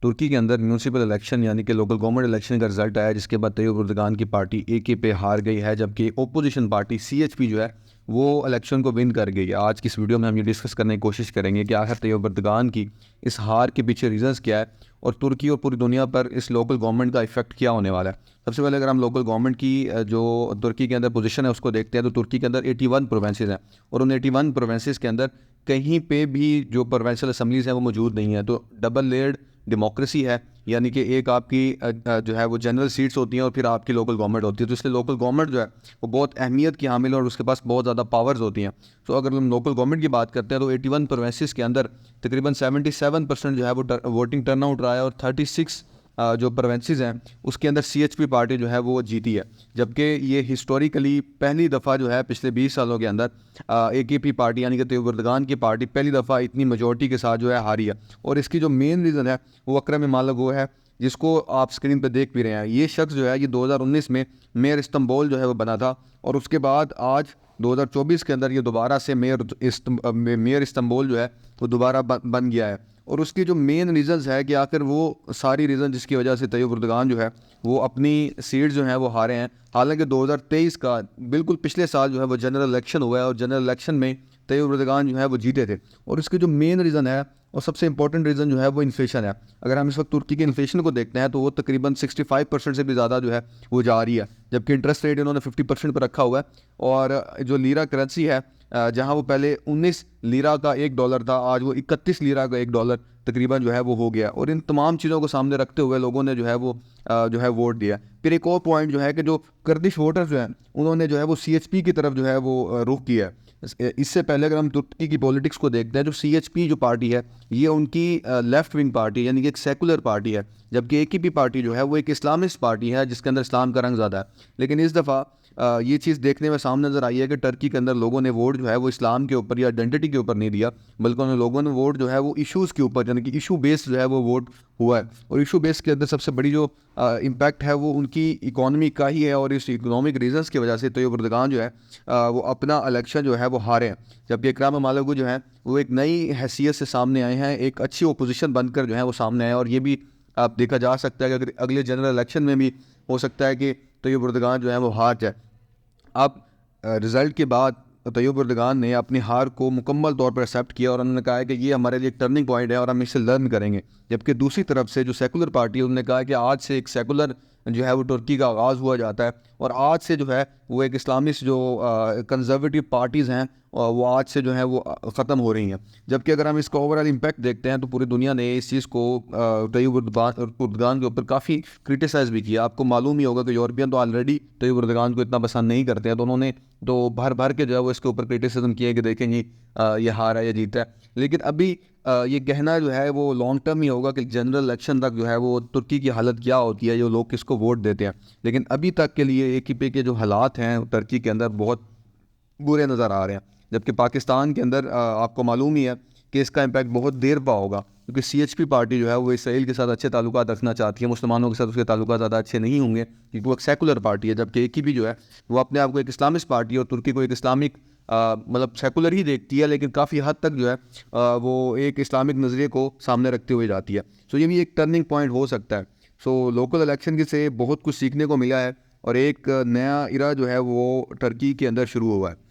तुर्की के अंदर municipal election यानी कि लोकल गवर्नमेंट इलेक्शन का रिजल्ट आया, जिसके बाद तैयब एर्दोगान की पार्टी एके पे हार गई है, जबकि ओपोजिशन पार्टी सीएचपी जो है वो इलेक्शन को विन कर गई है। आज की इस वीडियो में हम ये डिस्कस करने की कोशिश करेंगे कि आखिर तैयब एर्दोगान की इस हार के पीछे रीजंस क्या है और तुर्की और पूरी दुनिया पर इस लोकल गवर्नमेंट का इफेक्ट क्या होने वाला है। सबसे पहले अगर हम लोकल गवर्नमेंट की जो तुर्की के अंदर पोजीशन है उसको देखते हैं, तो तुर्की के अंदर 81 प्रोवेंसेस हैं और उन 81 प्रोवेंसेस के अंदर कहीं पे भी जो प्रोवेंशियल असम्बलीज हैं वो मौजूद नहीं है। तो डबल लेयर्ड डेमोक्रेसी है, यानी कि एक आपकी जो है वो जनरल सीट्स होती हैं और फिर आपकी लोकल गवर्नमेंट होती है। तो इसलिए लोकल गवर्नमेंट जो है वो बहुत अहमियत की हामिल है और उसके पास बहुत ज़्यादा पावर्स होती हैं। तो अगर हम लोकल गवर्नमेंट की बात करते हैं तो 81 प्रोवेंसेस के अंदर तकरीबन 77% जो है वो वोटिंग टर्नआउट रहा है और 36 जो प्रोवेंसेस हैं उसके अंदर सीएचपी पार्टी जो है वो जीती है। जबकि ये हिस्टोरिकली पहली दफ़ा जो है पिछले 20 सालों के अंदर एकेपी पार्टी यानी कि तैयब एर्दोगान की पार्टी पहली दफ़ा इतनी मेजॉरिटी के साथ जो है हारी है। और इसकी जो मेन रीज़न है वो अकरम इमामोग्लू है, जिसको आप स्क्रीन पर देख भी रहे हैं। ये शख्स जो है ये 2019 में मेयर इस्तांबुल जो है वो बना था और उसके बाद आज 2024 के अंदर ये दोबारा से मेयर इस्तांबुल जो है वो दोबारा बन गया है। और उसकी जो मेन रीज़न्स है कि आखिर वो सारी रीज़न जिसकी वजह से तैयब एर्दोगान जो है वो अपनी सीट जो है वो हारे हैं। हालांकि 2023 का बिल्कुल पिछले साल जो है वो जनरल इलेक्शन हुआ है और जनरल इलेक्शन में तैयब एर्दोगान जो है वो जीते थे। और इसकी जो मेन रीज़न है और सबसे इंपॉर्टेंट रीज़न जो है वो इन्फ्लेशन है। अगर हम इस वक्त तुर्की के इन्फ्लेशन को देखते हैं तो वो तकरीबन 65% से भी ज़्यादा जो है वो जा रही है, जबकि इंटरेस्ट रेट इन्होंने 50% पर रखा हुआ है। और जो लीरा करेंसी है, जहां वो पहले 19 लीरा का $1 था, आज वो 31 लीरा का $1 तकरीबन जो है वो हो गया। और इन तमाम चीज़ों को सामने रखते हुए लोगों ने जो है वो वोट दिया। फिर एक और पॉइंट जो है कि जो कर्दिश वोटर्स जो हैं उन्होंने जो है वो सीएचपी की तरफ जो है वो रुख किया है। इससे पहले अगर हम तुर्की की पॉलिटिक्स को देखते हैं, जो सीएचपी जो पार्टी है ये उनकी लेफ्ट विंग पार्टी यानी कि एक सेकुलर पार्टी है, जबकि एकेपी पार्टी जो है वो एक इस्लामिस्ट पार्टी है जिसके अंदर इस्लाम का रंग ज़्यादा है। लेकिन इस दफ़ा ये चीज़ देखने में सामने नज़र आई है कि टर्की के अंदर लोगों ने वोट जो है वो इस्लाम के ऊपर या आइडेंटिटी के ऊपर नहीं दिया, बल्कि उन लोगों ने वोट जो है वो इश्यूज़ के ऊपर यानी कि इशू बेस्ड जो है वो वोट हुआ है। और इशू बेस के अंदर सबसे बड़ी जो इम्पैक्ट है वो उनकी इकॉनमी का ही है और इस इकोनॉमिक रीजंस की वजह से तैयब एर्दोगान जो है वो अपना इलेक्शन जो है वो हारे हैं। जबकि इकराम इमामोग्लू जो है वो एक नई हैसियत से सामने आए हैं, एक अच्छी ओपोजिशन बनकर जो है वो सामने आए। और ये भी आप देखा जा सकता है कि अगर अगले जनरल इलेक्शन में भी हो सकता है कि तैयब एर्दोगान जो है वो हार जाए। अब रिज़ल्ट के बाद तैयब एर्दोगान ने अपनी हार को मुकम्मल तौर पर एक्सेप्ट किया और उन्होंने कहा है कि ये हमारे लिए एक टर्निंग पॉइंट है और हम इससे लर्न करेंगे। जबकि दूसरी तरफ से जो सेकुलर पार्टी है उन्होंने कहा कि आज से एक सेकुलर जो है वो तुर्की का आगाज़ हुआ जाता है और आज से जो है वो एक इस्लामिस्ट जो कंजर्वेटिव पार्टीज़ हैं वो आज से जो है वो ख़त्म हो रही हैं। जबकि अगर हम इसका ओवरऑल इम्पैक्ट देखते हैं तो पूरी दुनिया ने इस चीज़ को तैयब एर्दोगान के ऊपर काफ़ी क्रिटिसाइज़ भी किया। आपको मालूम ही होगा कि यूरोपियन तो ऑलरेडी तैयब एर्दोगान को इतना पसंद नहीं करते हैं, तो उन्होंने तो भर भर के जो है वो इसके ऊपर क्रिटिसिज्म किया कि देखें जी ये हार है, ये जीता है। लेकिन अभी ये कहना जो है वो लॉन्ग टर्म ही होगा कि जनरल इलेक्शन तक जो है वो तुर्की की हालत क्या होती है, जो लोग किसको वोट देते हैं। लेकिन अभी तक के लिए एकीपी के जो हालात हैं तुर्की के अंदर बहुत बुरे नज़र आ रहे हैं। जबकि पाकिस्तान के अंदर आपको मालूम ही है कि इसका इम्पैक्ट बहुत देर पा होगा, क्योंकि सीएचपी पार्टी जो है वो इसराइल के साथ अच्छे ताल्लुकात रखना चाहती है, मुसलमानों के साथ उसके ताल्लुकात ज़्यादा अच्छे नहीं होंगे क्योंकि वो एक सेकुलर पार्टी है। जबकि एकीपी जो है वो अपने आप को एक इस्लामिस्ट पार्टी है और तुर्की को एक इस्लामिक मतलब सेकुलर ही देखती है, लेकिन काफ़ी हद तक जो है वो एक इस्लामिक नज़रिए को सामने रखते हुए जाती है। सो ये भी एक टर्निंग पॉइंट हो सकता है। सो लोकल इलेक्शन के से बहुत कुछ सीखने को मिला है और एक नया इरा जो है वो टर्की के अंदर शुरू हुआ है।